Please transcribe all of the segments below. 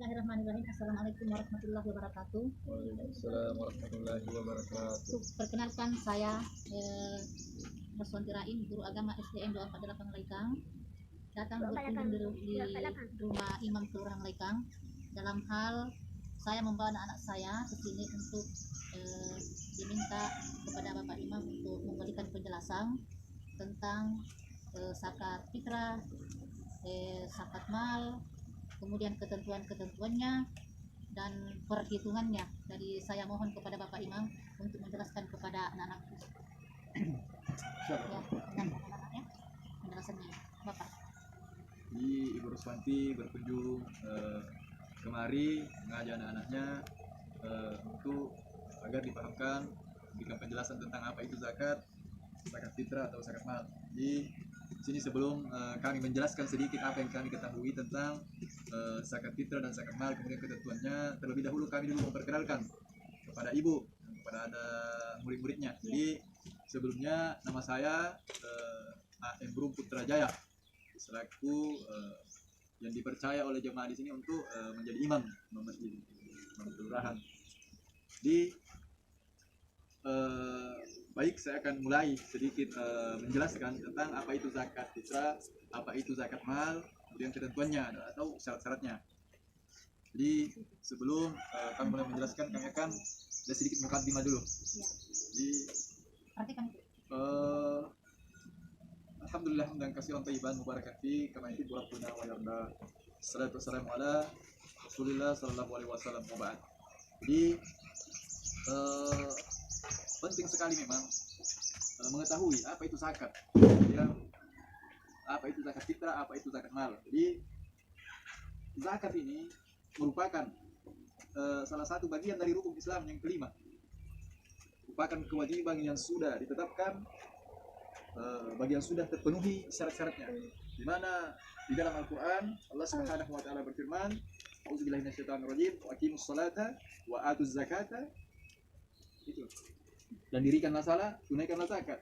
Bismillahirrahmanirrahim. Assalamualaikum warahmatullahi wabarakatuh. Waalaikumsalam warahmatullahi wabarakatuh. Perkenalkan saya Roswanti Rain, guru agama SDN 248 Lekang. Datang berkunjung di rumah Imam Kelurahan Lekang. Dalam hal saya membawa anak-anak saya ke sini untuk diminta kepada Bapak Imam untuk memberikan penjelasan tentang zakat fitrah, zakat mal, kemudian ketentuan-ketentuannya dan perhitungannya. Jadi saya mohon kepada Bapak Imam untuk menjelaskan kepada anak-anak ya, dan anak-anaknya penjelasannya. Bapak. Jadi Ibu Roswanti berkunjung kemari mengajak anak-anaknya untuk agar dipahamkan, berikan penjelasan tentang apa itu zakat fitrah atau zakat mal. Jadi di sini sebelum kami menjelaskan sedikit apa yang kami ketahui tentang zakat fitrah dan zakat mal, kemudian ketentuannya, terlebih dahulu kami dulu memperkenalkan kepada Ibu, kepada ada murid-muridnya. Jadi sebelumnya nama saya A.M. Brum Putra Jaya, selaku yang dipercaya oleh jemaah di sini untuk menjadi imam masjid, imam kelurahan. Jadi baik, saya akan mulai sedikit menjelaskan tentang apa itu zakat fitrah, apa itu zakat mal, kemudian ketentuannya atau syarat-syaratnya. Jadi sebelum kami mulai menjelaskan, kami akan ada sedikit mukadimah dulu. Jadi alhamdulillah dan kasihan thayyiban mubarakan fi kama yuhibbu rabbuna wa yarda. Salatu wassalamu ala Rasulillah sallallahu alaihi wasallam wa ba'd. Jadi penting sekali memang mengetahui apa itu zakat, ya, apa itu zakat fitrah, apa itu zakat mal. Jadi zakat ini merupakan salah satu bagian dari rukun Islam yang kelima, merupakan kewajiban yang sudah ditetapkan, bagi yang sudah terpenuhi syarat-syaratnya, di mana di dalam Al-Quran Allah Subhanahu wa Ta'ala berfirman, A'udzubillahi minasyaitonirrajim, wa aqimus salata wa atuz zakata, itu, dan dirikanlah salat, tunaikanlah zakat,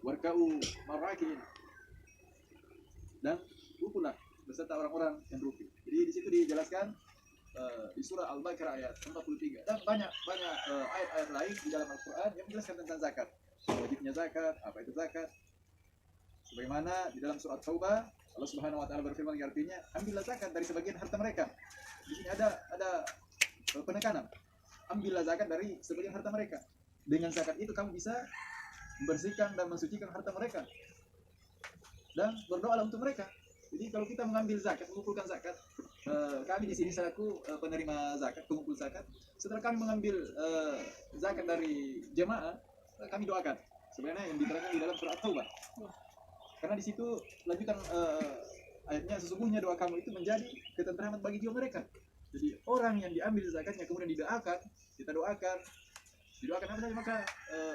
warka'u marrakin, dan rukulah beserta orang-orang yang rukun. Jadi di situ dijelaskan di surah Al-Baqarah ayat 43 dan banyak ayat-ayat lain di dalam Al-Quran yang menjelaskan tentang zakat, wajibnya zakat, apa itu zakat. Sebagaimana di dalam surah Taubah Allah Subhanahu wa Ta'ala berfirman yang artinya, ambillah zakat dari sebagian harta mereka. Di sini ada penekanan, ambillah zakat dari sebagian harta mereka. Dengan zakat itu kamu bisa membersihkan dan mensucikan harta mereka dan berdoa untuk mereka. Jadi kalau kita mengambil zakat, mengumpulkan zakat, kami di sini selaku penerima zakat, pengumpul zakat, setelah kami mengambil zakat dari jemaah, kami doakan. Sebenarnya yang diterangkan di dalam surah Taubah. Karena di situ lanjutan ayatnya, sesungguhnya doa kamu itu menjadi ketenteraman bagi jiwa mereka. Jadi orang yang diambil zakatnya kemudian didoakan, kita doakan apa saja, maka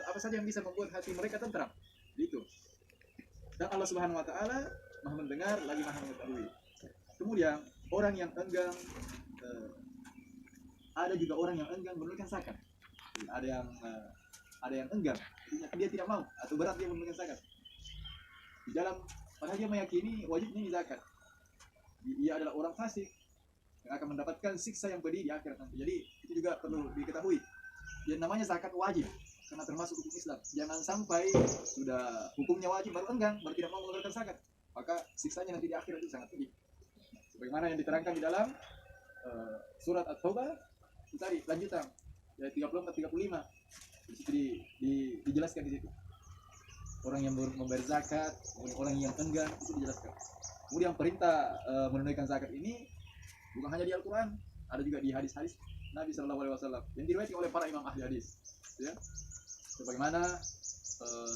apa saja yang bisa membuat hati mereka tentram, itu. Dan Allah Subhanahu wa Ta'ala Maha mendengar lagi Maha mengetahui. Kemudian orang yang enggan, ada juga orang yang enggan menunaikan zakat. Ada yang enggan, dia tidak mau atau berat dia menunaikan zakat. Di dalam, padahal dia meyakini wajibnya ini zakat. Dia adalah orang fasik yang akan mendapatkan siksa yang pedih di akhirat nanti. Jadi itu juga perlu diketahui. Yang namanya zakat wajib karena termasuk hukum Islam. Jangan sampai sudah hukumnya wajib baru enggan, baru tidak mau mengeluarkan zakat, maka siksanya nanti di akhirat itu sangat pedih. Sebagaimana yang diterangkan di dalam surat At-Taubah itu tadi, lanjutan ayat 34-35. Di situ dijelaskan di situ. Orang yang membayar zakat, orang yang enggan, itu dijelaskan. Kemudian perintah menunaikan zakat ini bukan hanya di Al-Quran, ada juga di hadis-hadis Nabi Sallallahu Alaihi Wasallam yang diriwayatkan oleh para imam ahli hadis. Ya, sebagaimana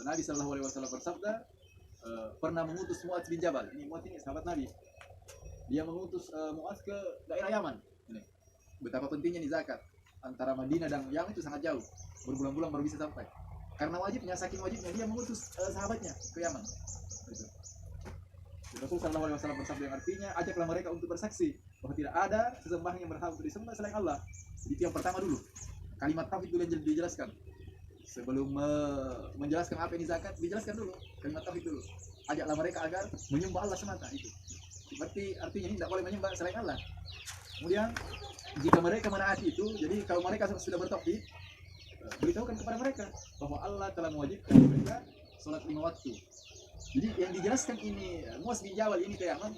Nabi Sallallahu Alaihi Wasallam bersabda, pernah mengutus Mu'adz bin Jabal. Ini Mu'adz ini sahabat Nabi. Dia mengutus Mu'adz ke daerah Yaman. Ini betapa pentingnya nih zakat. Antara Madinah dan Yaman itu sangat jauh, berbulan-bulan baru bisa sampai. Karena wajibnya, saking wajibnya dia mengutus sahabatnya ke Yaman. Gitu. Rasul Sallallahu Alaihi Wasallam bersabda yang artinya, ajaklah mereka untuk bersaksi bahwa tidak ada sesembahan yang berhak untuk disembah selain Allah. Jadi itu yang pertama dulu, kalimat tauhid dulu yang dijelaskan. Sebelum menjelaskan apa ini zakat, dijelaskan dulu kalimat tauhid dulu. Ajaklah mereka agar menyembah Allah semata. Itu berarti artinya ini tidak boleh menyembah selain Allah. Kemudian jika mereka menaati itu, jadi kalau mereka sudah bertauhid, beritahukan kepada mereka bahwa Allah telah mewajibkan mereka sholat 5 waktu. Jadi yang dijelaskan ini Muaz bin Jabal ini ke Yaman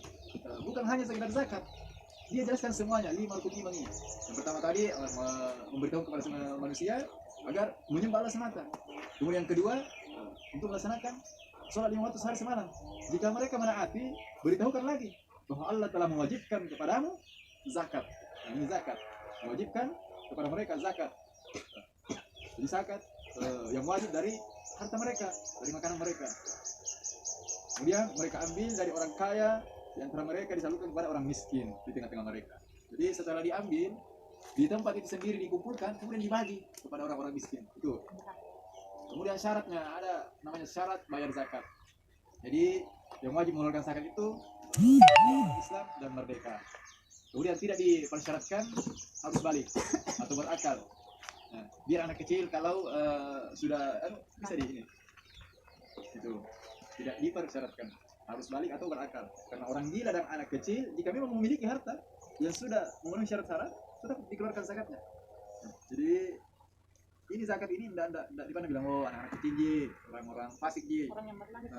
bukan hanya sekedar zakat, dia jelaskan semuanya 5 rukun iman ini. Yang pertama tadi memberitahu kepada semua manusia agar menyembah Allah semata. Kemudian yang kedua untuk melaksanakan sholat 5 waktu sehari semalam. Jika mereka menaati, beritahukan lagi bahwa Allah telah mewajibkan kepadamu zakat. Nah, ini zakat, mewajibkan kepada mereka zakat. Jadi zakat yang wajib dari harta mereka, dari makanan mereka. Kemudian mereka ambil dari orang kaya, di antara mereka disalurkan kepada orang miskin di tengah-tengah mereka. Jadi setelah diambil di tempat itu sendiri dikumpulkan, kemudian dibagi kepada orang-orang miskin. Itu. Kemudian syaratnya ada namanya syarat bayar zakat. Jadi yang wajib mengeluarkan zakat itu Islam dan merdeka. Kemudian tidak dipersyaratkan harus balik atau berakal. Nah, biar anak kecil kalau sudah bisa di ini. Itu tidak dipersyaratkan harus balik atau berakal. Karena orang gila dan anak kecil jika memang memiliki harta yang sudah memenuhi syarat-syarat, sudah dikeluarkan zakatnya. Nah, jadi ini zakat ini tidak dipandang bilang oh anak-anak kecil, orang-orang fasik Orang yang berlaku.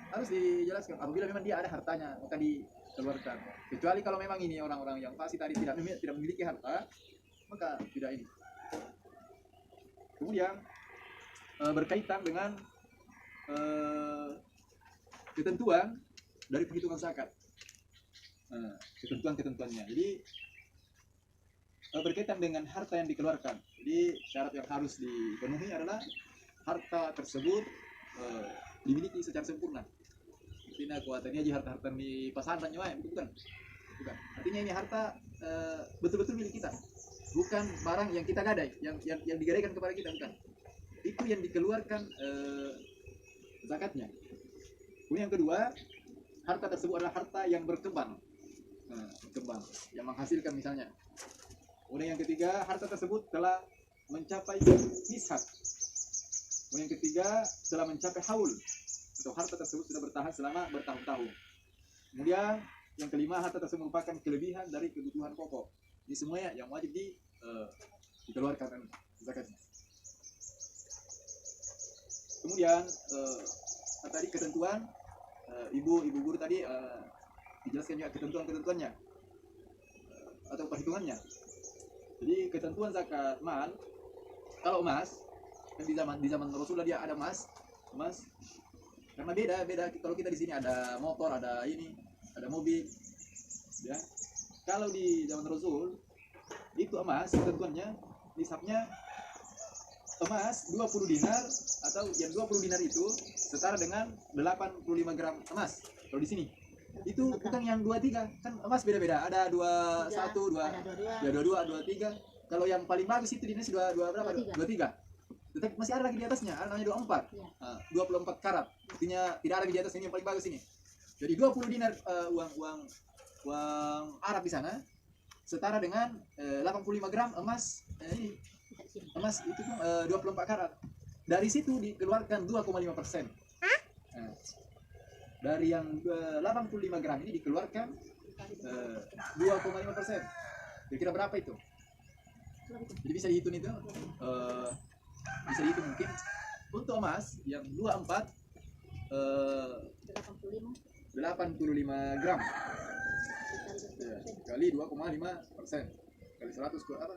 harus dijelaskan apabila memang dia ada hartanya maka dikeluarkan. Kecuali kalau memang ini orang-orang yang fasik tadi tidak memiliki harta maka tidak ini. Kemudian berkaitan dengan ketentuan dari perhitungan zakat. Ketentuan-ketentuannya. Jadi berkaitan dengan harta yang dikeluarkan. Jadi syarat yang harus dipenuhi adalah harta tersebut dimiliki secara sempurna. Artinya kuatannya aja harta-harta di pasaran bukan. Artinya ini harta betul-betul milik kita. Bukan barang yang kita gadai, yang digadaikan kepada kita, bukan. Itu yang dikeluarkan zakatnya. Kemudian yang kedua, harta tersebut adalah harta yang berkembang, yang menghasilkan misalnya. Kemudian yang ketiga, harta tersebut telah mencapai nishab. Kemudian yang ketiga, telah mencapai haul, atau harta tersebut sudah bertahan selama bertahun-tahun. Kemudian yang kelima, harta tersebut merupakan kelebihan dari kebutuhan pokok. Ini semuanya yang wajib dikeluarkan zakatnya. Kemudian tadi ketentuan ibu guru tadi dijelaskan juga ketentuannya atau perhitungannya. Jadi ketentuan zakat mal, kalau emas kan di zaman Rasulullah dia ada emas karena beda kalau kita di sini ada motor, ada mobil, ya. Kalau di zaman Rasul itu emas ketentuannya nisabnya emas 20 dinar atau yang 20 dinar itu setara dengan 85 gram emas. Kalau di sini itu bukan yang 23, kan emas beda-beda. Ada 21, 22, 23. Kalau yang paling bagus itu dinasih 23. Tetapi masih ada lagi di atasnya, ada namanya 24. Ya. 24 karat. Artinya tidak ada di atas ini yang paling bagus ini. Jadi 20 dinar uang Arab di sana setara dengan 85 gram emas ini. Emas itu pun 24 karat. Dari situ dikeluarkan 2,5%. Dari yang 85 gram ini dikeluarkan 2,5%. Kira-kira berapa itu? Jadi bisa dihitung itu. Bisa dihitung mungkin untuk emas yang 24 85 gram. Ya, kali 2,5%. Kali 100 ke apa?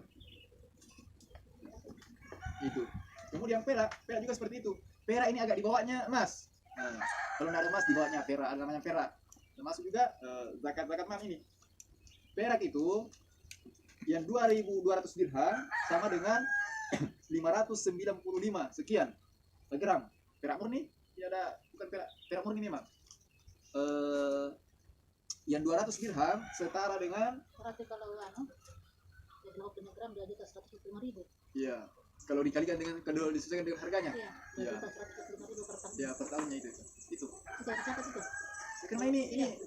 Itu. Kemudian perak juga seperti itu. Perak ini agak dibawanya emas. Nah, kalau tidak ada emas dibawanya perak, ada namanya perak. Termasuk juga zakat mal ini. Perak itu yang 2.200 dirham sama dengan 595 sekian gram. Perak murni, ya ada bukan perak murni memang. Yang 200 dirham setara dengan Berarti kalau jadi 20 gram dia juta 125.000. iya. Kalau dikalikan dengan kalau disesuaikan dengan harganya. Iya. Iya. 125.000 per tahun. Ya, per tahunnya itu. Sudah dicatat itu. Karena ini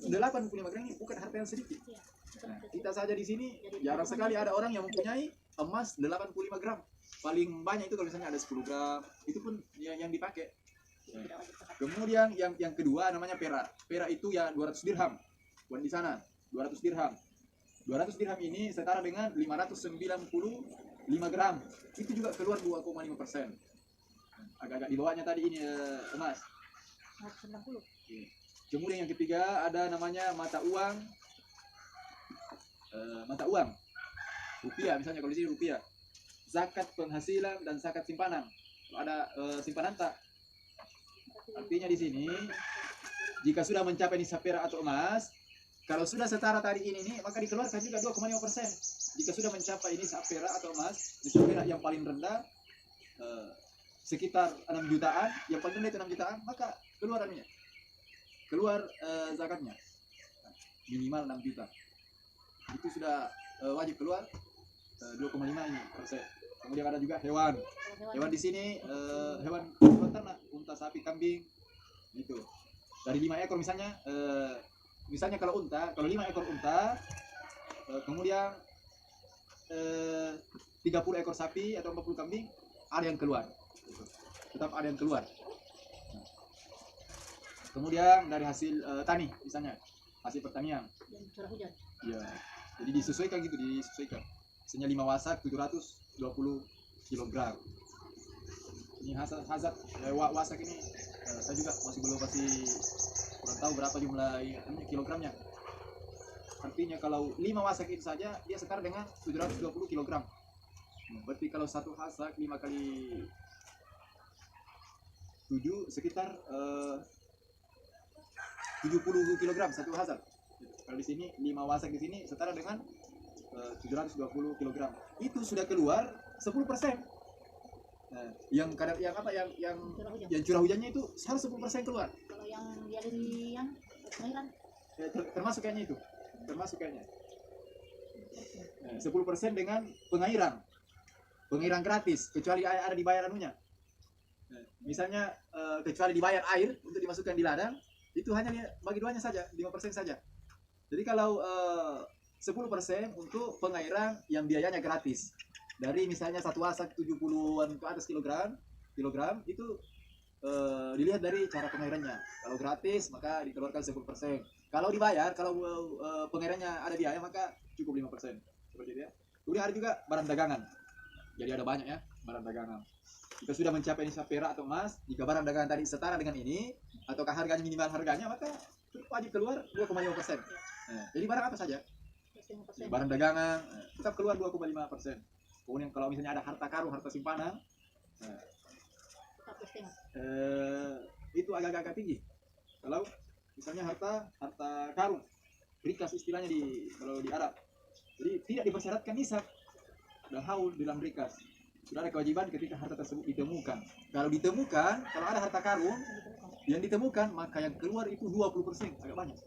85 gram ini bukan harta yang sedikit. Iya. Nah, kita saja di sini jarang sekali ada orang yang mempunyai emas 85 gram. Paling banyak itu kalau misalnya ada 10 gram, itu pun yang dipakai. Nah, kemudian yang kedua namanya perak. Perak itu ya 200 dirham. Bukan di sana, 200 dirham. 200 dirham ini setara dengan 595 gram. Itu juga keluar 2,5%. Agak-agak di bawahnya tadi ini emas. 190. Kemudian yang ketiga ada namanya mata uang. Mata uang rupiah, misalnya kalau di sini rupiah, zakat penghasilan dan zakat simpanan. Kalau ada simpanan tak, artinya di sini jika sudah mencapai nisab perak atau emas, kalau sudah setara tadi ini nih, maka dikeluarkan juga 2,5%. Jika sudah mencapai nisab perak atau emas, nisab perak yang paling rendah sekitar 6 jutaan, yang paling rendah itu 6 jutaan, maka keluar anunya, keluar zakatnya minimal 6 juta. Itu sudah wajib keluar 2,5 ini persen. Kemudian ada juga hewan. Hewan di sini hewan ternak, unta, sapi, kambing, gitu. Dari 5 ekor misalnya, misalnya kalau unta, kalau 5 ekor unta, kemudian 30 ekor sapi atau 40 kambing, ada yang keluar. Tetap ada yang keluar. Kemudian dari hasil tani, misalnya hasil pertanian. Dan curah hujan. Ya, jadi disesuaikan gitu, disesuaikan. Misalnya 5 wasak 720 kg. Ini hazard wasak ini saya juga masih kurang tahu berapa jumlah kilogramnya. Artinya kalau 5 wasak itu saja dia setara dengan 720 kg. Berarti kalau satu wasak 5 kali 7 sekitar 70 kg satu hazard. Kalau di sini 5 wasak di sini setara dengan 720 kg. Itu sudah keluar 10%. Nah, yang curah hujannya itu harus 10% keluar. Kalau yang dia dari yang pengairan Termasuk kayaknya itu. Termasuk kayaknya. 10% dengan pengairan. Pengairan gratis kecuali ada dibayar anunya. Misalnya kecuali dibayar air untuk dimasukkan di ladang, itu hanya bagi duanya saja, 5% saja. Jadi kalau 10% untuk pengairan yang biayanya gratis. Dari misalnya satu wasak 70-an ke atas kilogram itu dilihat dari cara pengairannya. Kalau gratis maka dikeluarkan 10%. Kalau dibayar, kalau pengairannya ada biaya maka cukup 5%. Seperti itu ya. Kemudian ada juga barang dagangan. Jadi ada banyak ya barang dagangan. Jika sudah mencapai nisab perak atau emas, jika barang dagangan tadi setara dengan ini, ataukah harganya minimal harganya, maka wajib keluar 2,5%. Nah, jadi barang apa saja? Barang dagangan tetap keluar 2,5%. Kemudian kalau misalnya ada harta karun, harta simpanan, itu agak-agak tinggi. Kalau misalnya harta karun, rikas istilahnya kalau di Arab. Jadi tidak dipersyaratkan nisab dan haul dalam rikas. Sudah ada kewajiban ketika harta tersebut ditemukan. Kalau ditemukan, kalau ada harta karun yang ditemukan, maka yang keluar itu 20%, agak banyak.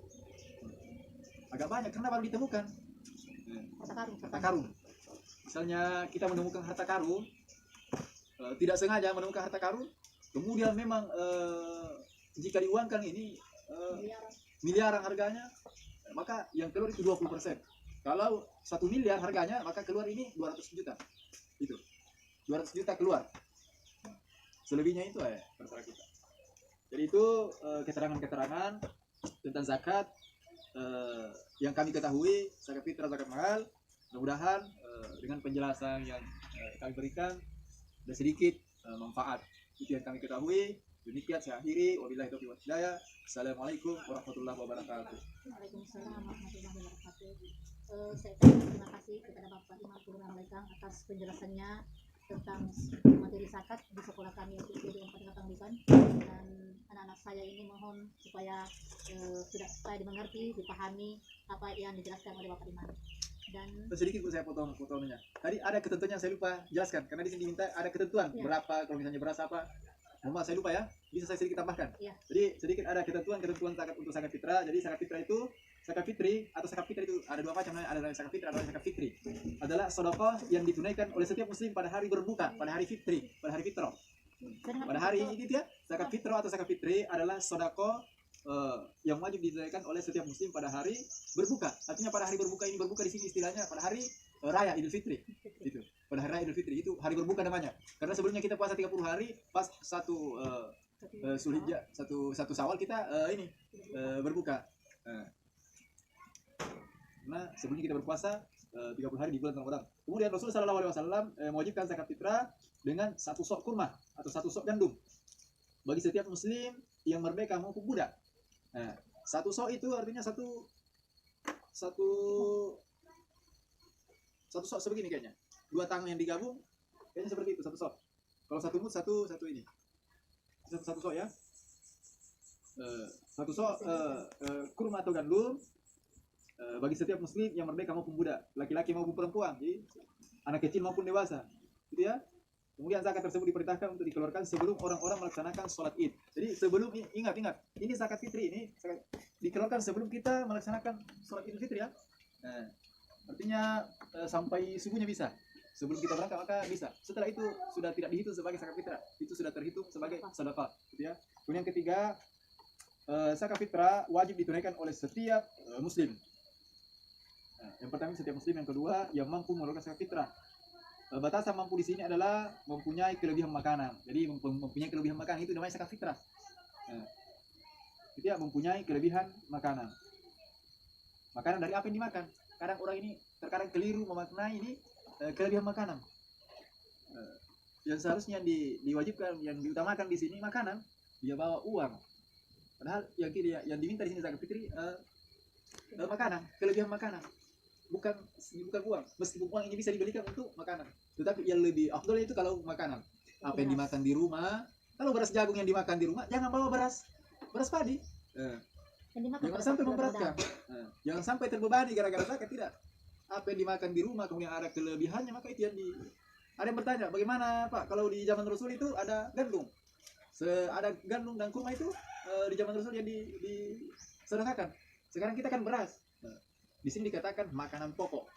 Agak banyak karena baru ditemukan. Harta karun. Misalnya kita menemukan harta karun, tidak sengaja menemukan harta karun, kemudian memang jika diuangkan ini miliaran harganya, maka yang keluar itu 20%. Kalau 1 miliar harganya, maka keluar ini 200 juta. Itu 200 juta keluar. Selebihnya itu terserah kita. Jadi itu keterangan-keterangan tentang zakat yang kami ketahui, zakat fitrah, zakat mahal. Mudah-mudahan dengan penjelasan yang kami berikan ada sedikit manfaat. Itu yang kami ketahui. Demikian saya akhiri. Wabillahi taufiq wal hidayah. Assalamualaikum warahmatullahi wabarakatuh. Waalaikumsalam warahmatullahi wabarakatuh. Saya terima kasih kepada Bapak Imam Kelurahan Lekang atas penjelasannya tentang materi zakat di sekolah kami yaitu di 488, dan anak-anak saya ini mohon supaya supaya dimengerti, dipahami apa yang dijelaskan oleh Bapak Imam. Dan sedikit saya potongnya. Tadi ada ketentuan yang saya lupa jelaskan karena di sini diminta ada ketentuan ya. Berapa kalau misalnya beras apa. Mohon saya lupa ya. Bisa saya sedikit tambahkan. Ya. Jadi sedikit ada ketentuan zakat untuk zakat fitrah. Jadi zakat fitrah itu zakat fitri atau zakat fitri itu ada dua macam, ada zakat fitrah atau zakat fitri. Adalah sedekah yang ditunaikan oleh setiap muslim pada hari berbuka, pada hari fitri, pada hari fitrah. Pada hari itu ya, zakat fitrah atau zakat fitri adalah sedekah yang wajib ditunaikan oleh setiap muslim pada hari berbuka. Artinya pada hari berbuka ini, berbuka di sini istilahnya pada hari raya Idul Fitri. Itu. Pada hari raya Idul Fitri itu hari berbuka namanya. Karena sebelumnya kita puasa 30 hari, pas satu Zulhijjah, satu Syawal kita berbuka. Karena sebelumnya kita berpuasa 30 hari di bulan Ramadan. Kemudian Rasulullah SAW mewajibkan zakat fitrah dengan 1 sok kurma atau 1 sok gandum bagi setiap muslim yang merdeka maupun budak. Nah, 1 sok itu artinya satu sok sebegini kayaknya. 2 tangan yang digabung kayaknya seperti itu 1 sok. Kalau 1 mud satu ini. Satu sok ya. 1 sok kurma atau gandum bagi setiap muslim yang merdeka maupun budak, laki-laki maupun perempuan, jadi anak kecil maupun dewasa, gitu ya. Kemudian zakat tersebut diperintahkan untuk dikeluarkan sebelum orang-orang melaksanakan sholat Id. Jadi sebelum ingat, ini zakat fitri ini dikeluarkan sebelum kita melaksanakan sholat Idul Fitri ya. Nah, artinya sampai subuhnya bisa. Sebelum kita berangkat maka bisa. Setelah itu sudah tidak dihitung sebagai zakat fitrah, itu sudah terhitung sebagai sedekah, gitu ya. Kemudian ketiga, zakat fitrah wajib ditunaikan oleh setiap muslim. Nah, yang pertama setiap muslim, yang kedua yang mampu mengeluarkan zakat fitrah. Batasan mampu di sini adalah mempunyai kelebihan makanan. Jadi mempunyai kelebihan makanan itu namanya zakat fitrah. Nah, itu ya, mempunyai kelebihan makanan. Makanan dari apa yang dimakan? Kadang orang ini terkadang keliru memaknai ini kelebihan makanan. Yang seharusnya diwajibkan, yang diutamakan di sini makanan, dia bawa uang. Padahal yang diminta di sini zakat fitri makanan, kelebihan makanan. Bukan uang. Meskipun uang ini bisa dibelikan untuk makanan, tetapi yang lebih afdol itu kalau makanan. Apa yang dimakan di rumah. Kalau beras jagung yang dimakan di rumah, jangan bawa beras padi. Jangan sampai memberatkan. Jangan sampai terbebani gara-gara zakat, tidak. Apa yang dimakan di rumah kemudian ada kelebihannya, maka itu yang ada yang bertanya, bagaimana Pak kalau di zaman Rasul itu ada gandum? Ada gandum dan kurma itu di zaman Rasul yang disedekahkan. Sekarang kita kan beras. Di sini dikatakan makanan pokok.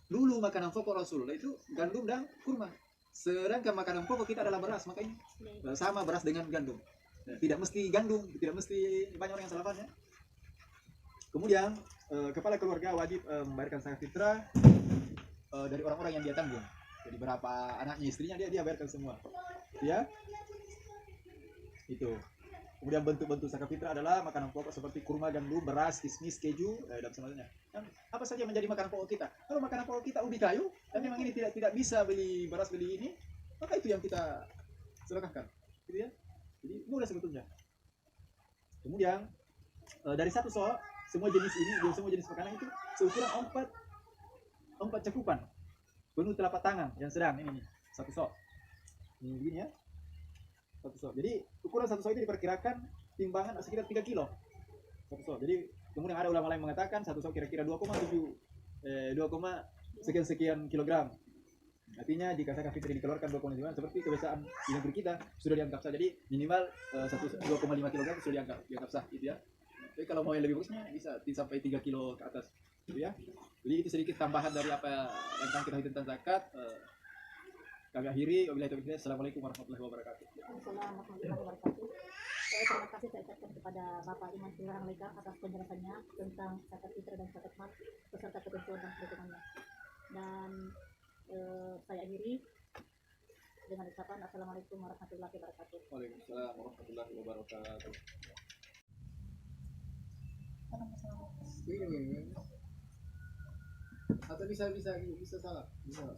Dulu makanan pokok Rasulullah itu gandum dan kurma. Sedangkan makanan pokok kita adalah beras, makanya sama beras dengan gandum. Tidak mesti gandum, tidak mesti, banyak orang yang salah paham ya. Kemudian kepala keluarga wajib membayarkan zakat fitrah dari orang-orang yang dia tanggung. Jadi berapa anaknya, istrinya dia bayarkan semua. Ya. Itu. Kemudian bentuk-bentuk zakat fitrah adalah makanan pokok seperti kurma, gandum, beras, kismis, keju, dan sebagainya. Dan apa saja menjadi makanan pokok kita? Kalau makanan pokok kita ubi kayu, dan memang ini tidak bisa beli beras, beli ini, maka itu yang kita sedekahkan, gitu ya. Jadi mudah sebetulnya. Kemudian dari 1 sok, semua jenis makanan itu seukuran 4 cakupan penuh telapak tangan yang sedang ini 1 sok. Ini begini ya. 1 sok. Jadi ukuran 1 sok itu diperkirakan timbangan sekitar 3 kilo. 1 sok. Jadi kemudian ada ulama lain mengatakan 1 sok kira-kira 2,7 sekian kilogram. Artinya jika zakat fitri dikeluarkan 2,5 seperti kebiasaan di negeri kita sudah dianggap sah. Jadi minimal 2,5 kg sudah dianggap sah, gitu ya. Tapi kalau mau yang lebih bagusnya bisa sampai 3 kilo ke atas, gitu ya. Jadi itu sedikit tambahan dari apa yang akan kita tentang zakat. Kami akhiri, wabillahi taufiq. Assalamualaikum warahmatullahi wabarakatuh. Waalaikumsalam warahmatullahi wabarakatuh. Terima kasih saya ucapkan kepada Bapak Imam Kelurahan Lekang atas penjelasannya tentang zakat fitrah dan zakat mal beserta ketentuan dan perhitungannya. Dan saya akhiri dengan ucapan Assalamualaikum warahmatullahi wabarakatuh. Waalaikumsalam warahmatullahi wabarakatuh. Ini atau bisa salah, bisa.